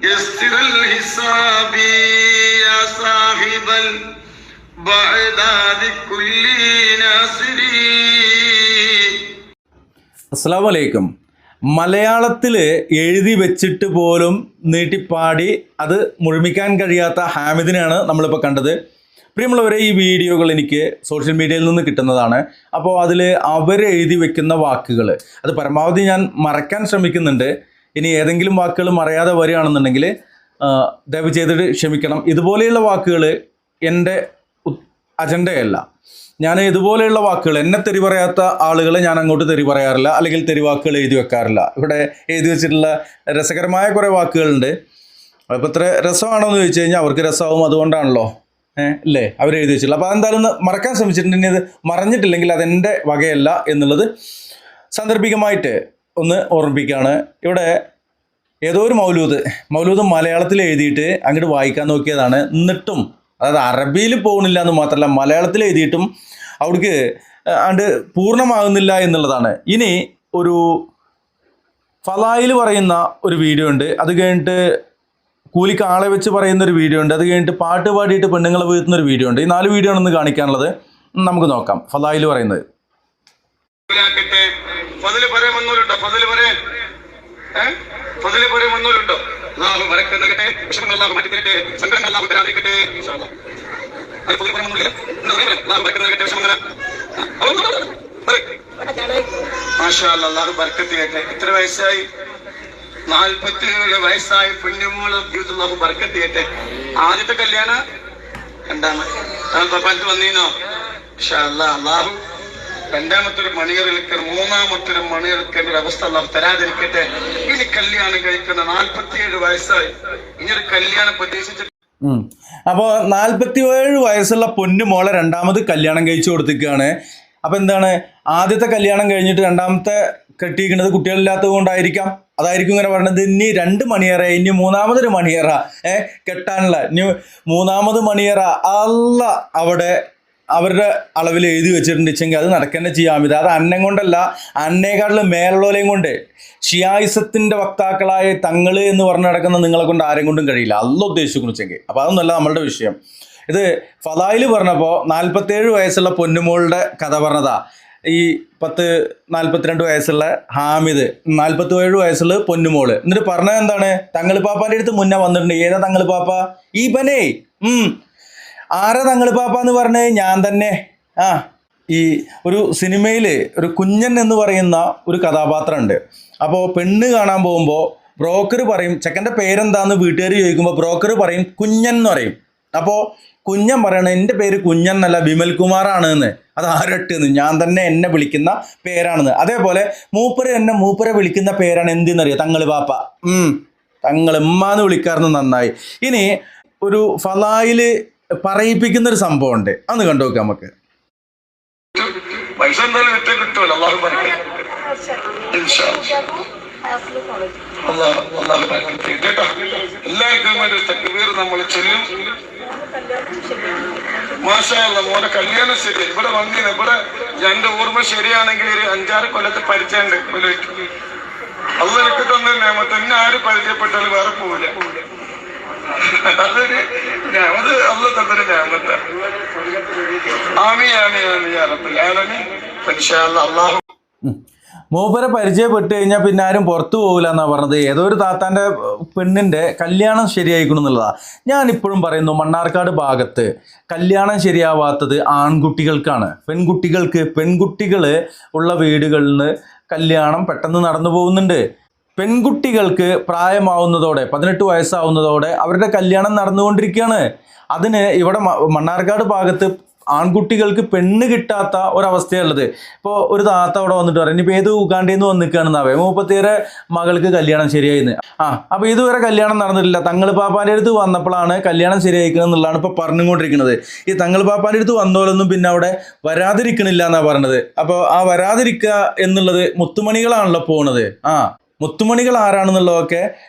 يسر الحساب يا صاحب البعداد كل ناصري. അസ്സലാമു അലൈക്കും. മലയാളത്തിൽ എഴുതി വെച്ചിട്ട് പോലും നീട്ടിപ്പാടി അത് മുഴുമിക്കാൻ കഴിയാത്ത ഹാമിദിനെയാണ് നമ്മളിപ്പോൾ കണ്ടത്. പ്രിയമുള്ളവരെ, ഈ വീഡിയോകൾ എനിക്ക് സോഷ്യൽ മീഡിയയിൽ നിന്ന് കിട്ടുന്നതാണ്. അപ്പോൾ അതിൽ അവരെഴുതി വെക്കുന്ന വാക്കുകൾ അത് പരമാവധി ഞാൻ മറക്കാൻ ശ്രമിക്കുന്നുണ്ട്. ഇനി ഏതെങ്കിലും വാക്കുകൾ മറയാതെ വരികയാണെന്നുണ്ടെങ്കിൽ ദയവ് ചെയ്തിട്ട് ക്ഷമിക്കണം. ഇതുപോലെയുള്ള വാക്കുകൾ എൻ്റെ അജണ്ടയല്ല. ഞാൻ ഇതുപോലെയുള്ള വാക്കുകൾ, എന്നെ തെറി പറയാത്ത ആളുകളെ ഞാൻ അങ്ങോട്ട് തെറി പറയാറില്ല, അല്ലെങ്കിൽ തെറി വാക്കുകൾ എഴുതി വെക്കാറില്ല. ഇവിടെ എഴുതി വെച്ചിട്ടുള്ള രസകരമായ കുറേ വാക്കുകളുണ്ട്. അപ്പോൾ ഇത്ര രസമാണോ എന്ന് ചോദിച്ചു കഴിഞ്ഞാൽ അവർക്ക് രസമാവും, അതുകൊണ്ടാണല്ലോ അല്ലേ അവരെഴുതി വെച്ചിട്ടുള്ളത്. അപ്പോൾ അതെന്തായാലും ഒന്ന് മറക്കാൻ ശ്രമിച്ചിട്ടുണ്ടെങ്കിൽ അത് മറഞ്ഞിട്ടില്ലെങ്കിൽ അതെൻ്റെ വകയല്ല എന്നുള്ളത് സാന്ദർഭികമായിട്ട് ഒന്ന് ഓർമ്മിപ്പിക്കുകയാണ്. ഇവിടെ ഏതോ ഒരു മൗലൂദ് മലയാളത്തിൽ എഴുതിയിട്ട് അങ്ങോട്ട് വായിക്കാൻ നോക്കിയതാണ്. എന്നിട്ടും അതായത് അറബിയിൽ പോകുന്നില്ല എന്ന് മാത്രമല്ല, മലയാളത്തിൽ എഴുതിയിട്ടും അവിടേക്ക് ആണ്ട് പൂർണ്ണമാകുന്നില്ല എന്നുള്ളതാണ്. ഇനി ഒരു ഫലായിൽ പറയുന്ന ഒരു വീഡിയോ ഉണ്ട്, അത് കഴിഞ്ഞിട്ട് കൂലിക്ക് ആളെ വെച്ച് പറയുന്ന ഒരു വീഡിയോ ഉണ്ട്, അത് കഴിഞ്ഞിട്ട് പാട്ട് പാടിയിട്ട് പെണ്ണുങ്ങളെ വീഴ്ത്തുന്ന ഒരു വീഡിയോ ഉണ്ട്. ഈ 4 വീഡിയോ ആണ് ഇന്ന് കാണിക്കാനുള്ളത്. നമുക്ക് നോക്കാം. ഫലായിൽ പറയുന്നത് എത്ര വയസ്സായി? 47 വയസ്സായി. പുണ്യമോളം ജീവിതം ബർക്കത്ത് ചെയ്യട്ടെ. ആദ്യത്തെ കല്യാണ രണ്ടാമത്തെ വന്നീനോ? അള്ളാഹു രണ്ടാമത്തൊരു മണിയറിൽക്കൽ, മൂന്നാമത്തൊരു മണിയറിൽക്കേണ്ട ഒരു അവസ്ഥ അള്ളാഹു തരാതിരിക്കട്ടെ. ഇനി കല്യാണം കഴിക്കുന്ന 47 വയസ്സായി, ഇനിയൊരു കല്യാണം പ്രതീക്ഷിച്ചിട്ട്. അപ്പോൾ 47 വയസ്സുള്ള പൊന്നുമോളെ രണ്ടാമത് കല്യാണം കഴിച്ചു കൊടുത്തിരിക്കുകയാണ്. അപ്പോൾ എന്താണ്, ആദ്യത്തെ കല്യാണം കഴിഞ്ഞിട്ട് രണ്ടാമത്തെ കെട്ടിയിരിക്കുന്നത് കുട്ടികളില്ലാത്തത് കൊണ്ടായിരിക്കാം. അതായിരിക്കും ഇങ്ങനെ പറഞ്ഞത്. ഇനി 2 മണിയറ, ഇനി മൂന്നാമതൊരു മണിയറ കെട്ടാനുള്ള, ഇനി 3ാമത് മണിയറ അല്ല അവിടെ അവരുടെ അളവിൽ എഴുതി വെച്ചിട്ടുണ്ട് വെച്ചെങ്കിൽ അത് നടക്കേണ്ട ചെയ്യാമിത്. അത് അന്നം കൊണ്ടല്ല, അന്നേക്കാട്ടിലും മേലുള്ളവരെയും കൊണ്ട്. ഷിയായിസത്തിൻ്റെ വക്താക്കളായ തങ്ങൾ എന്ന് പറഞ്ഞു നടക്കുന്ന നിങ്ങളെ കൊണ്ട് ആരെയും കൊണ്ടും കഴിയില്ല, അല്ല ഉദ്ദേശിക്കുന്നു വെച്ചെങ്കിൽ. അപ്പോൾ അതൊന്നുമല്ല നമ്മളുടെ വിഷയം. ഇത് ഫലായിൽ പറഞ്ഞപ്പോൾ 47 വയസ്സുള്ള പൊന്നുമോളുടെ കഥ പറഞ്ഞതാ. ഈ 42 വയസ്സുള്ള ഹാമിദ്, 47 വയസ്സുള്ള പൊന്നുമോള്. എന്നിട്ട് പറഞ്ഞത് എന്താണ്, തങ്ങളിപ്പാപ്പാൻ്റെ അടുത്ത് മുന്നേ വന്നിട്ടുണ്ട്. ഏതാ തങ്ങളിപ്പാപ്പ? ഈ ബനേ ആരാ തങ്ങളിപ്പാപ്പ എന്ന് പറഞ്ഞത്? ഞാൻ തന്നെ. ഈ ഒരു സിനിമയിൽ ഒരു കുഞ്ഞൻ എന്ന് പറയുന്ന ഒരു കഥാപാത്രമുണ്ട്. അപ്പോൾ പെണ്ണ് കാണാൻ പോകുമ്പോൾ ബ്രോക്കർ പറയും ചെക്കൻ്റെ പേരെന്താന്ന് വീട്ടുകാർ ചോദിക്കുമ്പോൾ ബ്രോക്കർ പറയും കുഞ്ഞൻ എന്ന് പറയും. അപ്പോൾ കുഞ്ഞൻ പറയണത് എൻ്റെ പേര് കുഞ്ഞൻ എന്നല്ല, വിമൽ കുമാറാണ് എന്ന്. അത് ആരട്ടെന്ന്, ഞാൻ തന്നെ എന്നെ വിളിക്കുന്ന പേരാണെന്ന്. അതേപോലെ മൂപ്പരെ വിളിക്കുന്ന പേരാണ് എന്തെന്നറിയോ? തങ്ങൾ പാപ്പ. തങ്ങൾ ഉമ്മാന്ന് വിളിക്കാറുണ്ട്. നന്നായി. ഇനി ഒരു ഫലായിൽ പറയിപ്പിക്കുന്ന ഒരു സംഭവം ഉണ്ട്, അന്ന് കണ്ടു നോക്കാം നമുക്ക്. പൈസ എന്തായാലും വെറ്റ കിട്ടുമല്ലോ. എല്ലാവർക്കും തക്ബീർ നമ്മൾ ചൊല്ലും. മാഷാ അല്ലാഹ്, മോനെ കല്യാണം ശരി. ഇവിടെ വന്നിന്, ഇവിടെ എന്റെ ഓർമ്മ ശരിയാണെങ്കിൽ ഒരു 5-6 കൊല്ലത്തെ പരിചയമുണ്ട്. അള്ളാഹ് എനിക്ക് തന്നെ നിയമത്ത് എന്നെ ആര് പരിചയപ്പെട്ടാലും വേറെ പോവില്ല. അതൊരു അത് അള്ളാഹ് തന്നൊരു നിയമത്ത. അള്ളാഹു മൂപ്പരെ പരിചയപ്പെട്ട് കഴിഞ്ഞാൽ പിന്നെ ആരും പുറത്തു പോകില്ല എന്നാണ് പറഞ്ഞത്. ഏതോ ഒരു താത്താൻ്റെ പെണ്ണിൻ്റെ കല്യാണം ശരിയായിക്കണം എന്നുള്ളതാണ്. ഞാനിപ്പോഴും പറയുന്നു, മണ്ണാർക്കാട് ഭാഗത്ത് കല്യാണം ശരിയാവാത്തത് ആൺകുട്ടികൾക്കാണ്. പെൺകുട്ടികൾ ഉള്ള വീടുകളിൽ നിന്ന് കല്യാണം പെട്ടെന്ന് നടന്നു പോകുന്നുണ്ട്. പെൺകുട്ടികൾക്ക് പ്രായമാവുന്നതോടെ 18 വയസ്സാവുന്നതോടെ അവരുടെ കല്യാണം നടന്നുകൊണ്ടിരിക്കുകയാണ്. അതിന് ഇവിടെ മണ്ണാർക്കാട് ഭാഗത്ത് ആൺകുട്ടികൾക്ക് പെണ്ണ് കിട്ടാത്ത ഒരവസ്ഥയുള്ളത്. ഇപ്പോൾ ഒരു താത്ത അവിടെ വന്നിട്ട് പറയും, ഇനിയിപ്പോൾ ഏത് ഉഗാണ്ടയിൽ നിന്ന് വന്നിക്കുകയാണെന്നാവേ 37 മകൾക്ക് കല്യാണം ശരിയായിന്ന്. അപ്പോൾ ഇതുവരെ കല്യാണം നടന്നിട്ടില്ല. തങ്ങൾ പാപ്പാൻ്റെ അടുത്ത് വന്നപ്പോഴാണ് കല്യാണം ശരിയായിക്കണം എന്നുള്ളതാണ് ഇപ്പോൾ പറഞ്ഞുകൊണ്ടിരിക്കുന്നത്. ഈ തങ്ങൾ പാപ്പാൻ്റെ അടുത്ത് വന്നോലൊന്നും പിന്നെ അവിടെ വരാതിരിക്കണില്ല എന്നാണ് പറഞ്ഞത്. അപ്പോൾ ആ വരാതിരിക്കുക എന്നുള്ളത് മുത്തുമണികളാണല്ലോ പോകുന്നത്. മുത്തുമണികൾ ആരാണെന്നുള്ളതൊക്കെ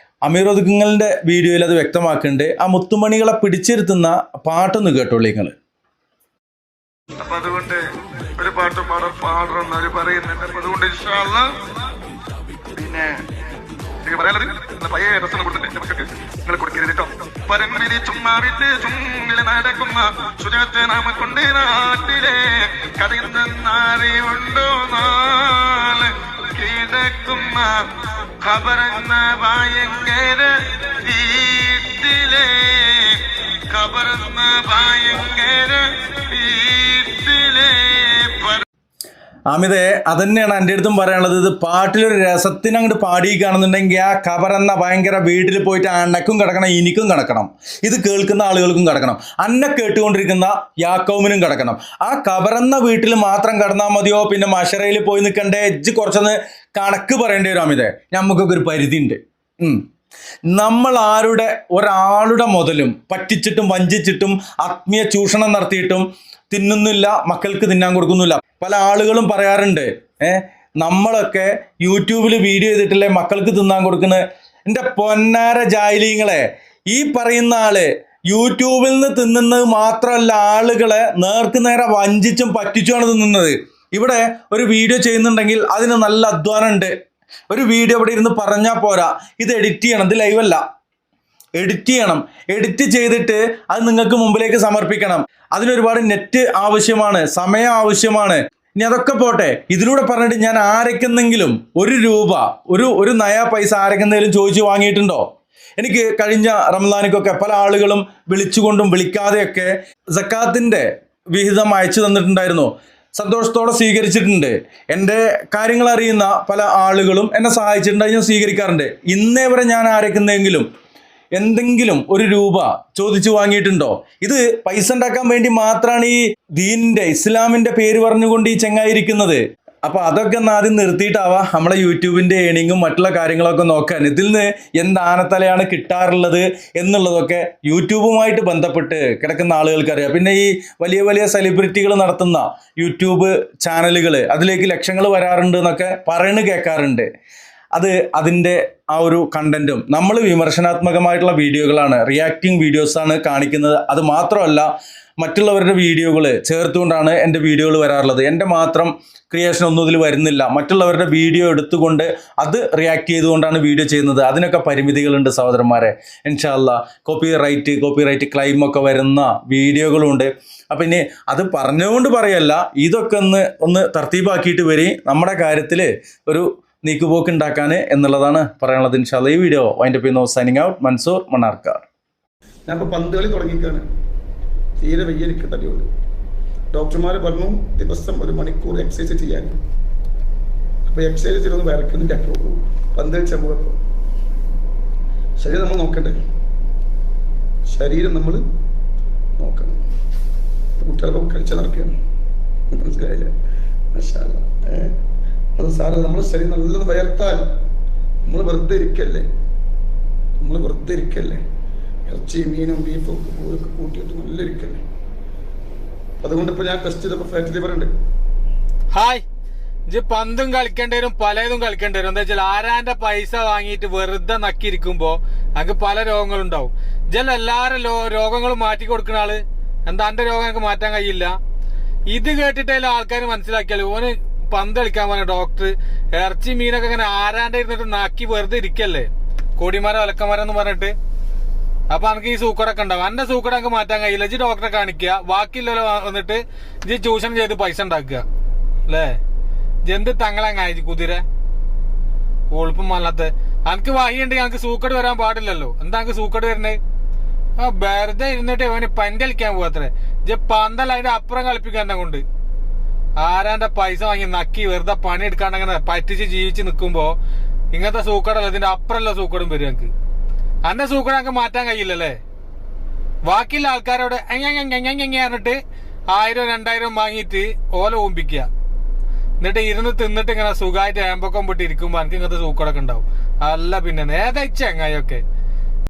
അമീർ ഒതുക്കങ്ങളുടെ വീഡിയോയിൽ അത് വ്യക്തമാക്കുന്നുണ്ട്. ആ മുത്തുമണികളെ പിടിച്ചിരുത്തുന്ന പാട്ടൊന്ന് കേട്ടോളൂ നിങ്ങൾ. അപ്പൊ അതുകൊണ്ട് ഒരു പാട്ട് പാടണമെന്ന് അവര് പറയുന്നുണ്ട്. അപ്പൊ അതുകൊണ്ട് ഇൻഷാ അല്ലാഹ് പിന്നെ പറയാനുള്ളത് പഴയ രസം കൊടുത്തിട്ട് മക്കൾക്ക് നിങ്ങൾ കൊടുക്കരുത് കേട്ടോ. പരമ്പരി ചുമ്മാ വിട്ട് ചുമ്മില് നടക്കുന്ന സുരത്തെ നാമ കൊണ്ട് നാട്ടിലെ കഥയുണ്ടോ നാള് കിടക്കുന്ന ഖബറെന്ന ഭയങ്കര വീട്ടിലെ ഖബറെന്ന ഭയങ്കര വീട്ടിലെ. അമിതേ അതന്നെയാണ് എൻ്റെ അടുത്തും പറയാനുള്ളത്. ഇത് പാട്ടിലൊരു രസത്തിന് അങ്ങോട്ട് പാടിയിരിക്കുകയാണെന്നുണ്ടെങ്കിൽ ആ ഖബറെന്ന ഭയങ്കര വീട്ടിൽ പോയിട്ട് അന്നക്കും കിടക്കണം, എനിക്കും കിടക്കണം, ഇത് കേൾക്കുന്ന ആളുകൾക്കും കിടക്കണം, അന്നെ കേട്ടുകൊണ്ടിരിക്കുന്ന യാക്കോമിനും കിടക്കണം. ആ ഖബറെന്ന വീട്ടിൽ മാത്രം കിടന്നാൽ മതിയോ? പിന്നെ മഷറയിൽ പോയി നിൽക്കണ്ടേ? എജ്ജ് കുറച്ചൊന്ന് കണക്ക് പറയേണ്ടി വരും അമിതേ. നമുക്കൊക്കെ ഒരു പരിധി ഉണ്ട്. നമ്മൾ ഒരാളുടെ മുതലും പറ്റിച്ചിട്ടും വഞ്ചിച്ചിട്ടും ആത്മീയ ചൂഷണം നടത്തിയിട്ടും തിന്നുന്നില്ല, മക്കൾക്ക് തിന്നാൻ കൊടുക്കുന്നില്ല. പല ആളുകളും പറയാറുണ്ട്, നമ്മളൊക്കെ യൂട്യൂബിൽ വീഡിയോ ചെയ്തിട്ടില്ലേ മക്കൾക്ക് തിന്നാൻ കൊടുക്കുന്നത്. എൻ്റെ പൊന്നാര ജാഹിലീങ്ങളെ, ഈ പറയുന്ന ആള് യൂട്യൂബിൽ നിന്ന് തിന്നുന്നത് മാത്രമല്ല, ആളുകളെ നേർക്ക് നേരെ വഞ്ചിച്ചും പറ്റിച്ചുമാണ് തിന്നുന്നത്. ഇവിടെ ഒരു വീഡിയോ ചെയ്യുന്നുണ്ടെങ്കിൽ അതിന് നല്ല അധ്വാനം ഉണ്ട്. ഒരു വീഡിയോ ഇവിടെ ഇരുന്ന് പറഞ്ഞാൽ പോരാ, ഇത് എഡിറ്റ് ചെയ്യണം. ഇത് ലൈവല്ല, എഡിറ്റ് ചെയ്യണം. എഡിറ്റ് ചെയ്തിട്ട് അത് നിങ്ങൾക്ക് മുമ്പിലേക്ക് സമർപ്പിക്കണം. അതിനൊരുപാട് നെറ്റ് ആവശ്യമാണ്, സമയം ആവശ്യമാണ്. ഇനി അതൊക്കെ പോട്ടെ, ഇതിലൂടെ പറഞ്ഞിട്ട് ഞാൻ ആരൊക്കെന്നെങ്കിലും ₹1 ഒരു നയാ പൈസ ആരൊക്കെന്തെങ്കിലും ചോദിച്ചു വാങ്ങിയിട്ടുണ്ടോ? എനിക്ക് കഴിഞ്ഞ റംസാനിക്കൊക്കെ പല ആളുകളും വിളിച്ചുകൊണ്ടും വിളിക്കാതെയൊക്കെ സക്കാത്തിൻ്റെ വിഹിതം അയച്ചു തന്നിട്ടുണ്ടായിരുന്നു. സന്തോഷത്തോടെ സ്വീകരിച്ചിട്ടുണ്ട്. എൻ്റെ കാര്യങ്ങൾ അറിയുന്ന പല ആളുകളും എന്നെ സഹായിച്ചിട്ടുണ്ട്, ഞാൻ സ്വീകരിക്കാറുണ്ട്. ഇന്നേ വരെ ഞാൻ ആരൊക്കെന്തെങ്കിലും എന്തെങ്കിലും ₹1 ചോദിച്ചു വാങ്ങിയിട്ടുണ്ടോ? ഇത് പൈസ ഉണ്ടാക്കാൻ വേണ്ടി മാത്രമാണ് ഈ ദീനിന്റെ ഇസ്ലാമിന്റെ പേര് പറഞ്ഞുകൊണ്ട് ഈ ചെങ്ങായിരിക്കുന്നത്. അപ്പൊ അതൊക്കെ ഒന്ന് ആദ്യം നിർത്തിയിട്ടാവാം നമ്മളെ യൂട്യൂബിന്റെ ഏണിങ്ങും മറ്റുള്ള കാര്യങ്ങളൊക്കെ നോക്കാൻ. ഇതിൽ നിന്ന് എന്താനത്തലയാണ് കിട്ടാറുള്ളത് എന്നുള്ളതൊക്കെ യൂട്യൂബുമായിട്ട് ബന്ധപ്പെട്ട് കിടക്കുന്ന ആളുകൾക്കറിയാം. പിന്നെ ഈ വലിയ വലിയ സെലിബ്രിറ്റികൾ നടത്തുന്ന യൂട്യൂബ് ചാനലുകൾ, അതിലേക്ക് ലക്ഷങ്ങൾ വരാറുണ്ട് എന്നൊക്കെ പറയുന്നത് കേൾക്കാറുണ്ട്. അതിൻ്റെ ആ ഒരു കണ്ടന്റും നമ്മൾ വിമർശനാത്മകമായിട്ടുള്ള വീഡിയോകളാണ്, റിയാക്ടിങ് വീഡിയോസാണ് കാണിക്കുന്നത്. അത് മാത്രമല്ല, മറ്റുള്ളവരുടെ വീഡിയോകൾ ചേർത്തുകൊണ്ടാണ് എൻ്റെ വീഡിയോകൾ വരാറുള്ളത്. എൻ്റെ മാത്രം ക്രിയേഷൻ ഒന്നും ഇതിൽ വരുന്നില്ല. മറ്റുള്ളവരുടെ വീഡിയോ എടുത്തുകൊണ്ട് അത് റിയാക്ട് ചെയ്തുകൊണ്ടാണ് വീഡിയോ ചെയ്യുന്നത്. അതിനൊക്കെ പരിമിതികളുണ്ട് സഹോദരന്മാരെ. ഇൻഷാ അല്ലാഹ് കോപ്പിറൈറ്റ് ക്ലെയിമൊക്കെ വരുന്ന വീഡിയോകളുണ്ട്. അപ്പം ഇനി അത് പറഞ്ഞുകൊണ്ട് പറയല്ല, ഇതൊക്കെ ഒന്ന് തർത്തീബാക്കിയിട്ട് വരും നമ്മുടെ കാര്യത്തിൽ ഒരു നീക്കുപോക്ക് ഉണ്ടാക്കാൻ എന്നുള്ളതാണ് പറയാനുള്ളത്. ഇൻഷാ അല്ലാഹ് ഈ വീഡിയോ വൈൻഡപ്പ് ചെയ്യുന്നു. Signing out, Mansoor Mannarkkad. ഞാനിപ്പോൾ പന്ത് കളി തുടങ്ങിക്കാണ്. തീരെ വയ്യ, എനിക്ക് തടിയുള്ളൂ. ഡോക്ടർമാർ പറഞ്ഞു ദിവസം 1 മണിക്കൂർ എക്സസൈസ് ചെയ്യാൻ. അപ്പോൾ എക്സസൈസ് ചെയ്തൊന്ന് വരയ്ക്കുന്നില്ല, പന്ത് കളിച്ചാൽ പോയപ്പോൾ ശരീരം നമ്മൾ നോക്കണ്ടേ, ശരീരം നമ്മൾ നോക്കണം. കുട്ടികളൊക്കെ കളിച്ചാൽ നടക്കുകയാണ്, മനസ്സിലായില്ല? മാഷാ അല്ലാഹ്. അത് സാറ് നമ്മുടെ ശരീരം നല്ലത് വയർത്താൽ നമ്മൾ വെറുതെ ഇരിക്കല്ലേ, ഇറച്ചി മീനും ബീഫും ഒക്കെ കൂട്ടിയിട്ട് നല്ല ഇരിക്കല്ലേ. അതുകൊണ്ട് ഇപ്പൊ ഞാൻ ടെസ്റ്റ് ചെയ്തപ്പോ ഫാറ്റ് ലിവർ ഉണ്ട്. ഹായ്, ഇജ്ജ് പന്തും കളിക്കേണ്ടി വരും, പലതും കളിക്കേണ്ടി വരും. എന്താ വെച്ചാൽ ആരാന്റെ പൈസ വാങ്ങിയിട്ട് വെറുതെ നക്കിയിരിക്കുമ്പോ നമുക്ക് പല രോഗങ്ങളുണ്ടാവും. ഇജ്ജല്ല എല്ലാരും രോഗങ്ങളും മാറ്റി കൊടുക്കുന്ന ആള്. എന്താ എന്റെ രോഗം എനിക്ക് മാറ്റാൻ കഴിയില്ല? ഇത് കേട്ടിട്ടല്ല ആൾക്കാർ മനസ്സിലാക്കിയാലോ ഓന് പന്ത് കളിക്കാൻ പറഞ്ഞ ഡോക്ടർ ഇറച്ചി മീനൊക്കെ ഇങ്ങനെ ആരാന്റെ ഇരുന്നിട്ട് നാക്കി വെറുതെ ഇരിക്കല്ലേ, കോടിമാരോ അലക്കമാരോ എന്ന് പറഞ്ഞിട്ട്. അപ്പൊ എനിക്ക് ഈ സൂക്കടൊക്കെ ഉണ്ടാവും. എന്റെ സൂക്കട എനിക്ക് മാറ്റാൻ കഴിയില്ല. ഇജ്ജ് ഡോക്ടറെ കാണിക്കുക, ബാക്കിയുള്ളവരെ വന്നിട്ട് ഇജ്ജ് ട്യൂഷൻ ചെയ്ത് പൈസ ഉണ്ടാക്കുക അല്ലേ? ജന്ത് തങ്ങളങ്ങായി കുതിര ഒളിപ്പം അല്ലാത്ത എനിക്ക് വാഹിയുണ്ടെങ്കിൽ എനിക്ക് സൂക്കട് വരാൻ പാടില്ലല്ലോ. എന്താ എനിക്ക് സൂക്കട് വരുന്നേ? ആ വെറുതെ ഇരുന്നിട്ട് ഇവന് പന്ത് കളിക്കാൻ പോകത്രേ. ഇജ്ജ് പന്തല്ല അതിന്റെ അപ്പുറം കളിപ്പിക്കാൻ എന്നെ കൊണ്ട്. ആരാന്റെ പൈസ വാങ്ങി നക്കി വെറുതെ പണിയെടുക്കാണ്ട് അങ്ങനെ പറ്റിച്ച് ജീവിച്ച് നിൽക്കുമ്പോ ഇങ്ങനത്തെ സൂക്കടല്ല, ഇതിന്റെ അപ്പുറമല്ല സൂക്കടും വരും. എനിക്ക് അന്റെ സൂക്കട എനിക്ക് മാറ്റാൻ കഴിയില്ലല്ലേ? ബാക്കിയുള്ള ആൾക്കാരോട് പറഞ്ഞിട്ട് 1000-2000 വാങ്ങിയിട്ട് ഓല ഓമ്പിക്കുക, എന്നിട്ട് ഇരുന്ന് തിന്നിട്ട് ഇങ്ങനെ സുഖമായിട്ട് ഏമ്പക്കം പൊട്ടി ഇരിക്കുമ്പോ എനിക്ക് ഇങ്ങനത്തെ സൂക്കടൊക്കെ ഉണ്ടാവും. അല്ല പിന്നെ നേതാച്ച ചങ്ങായൊക്കെ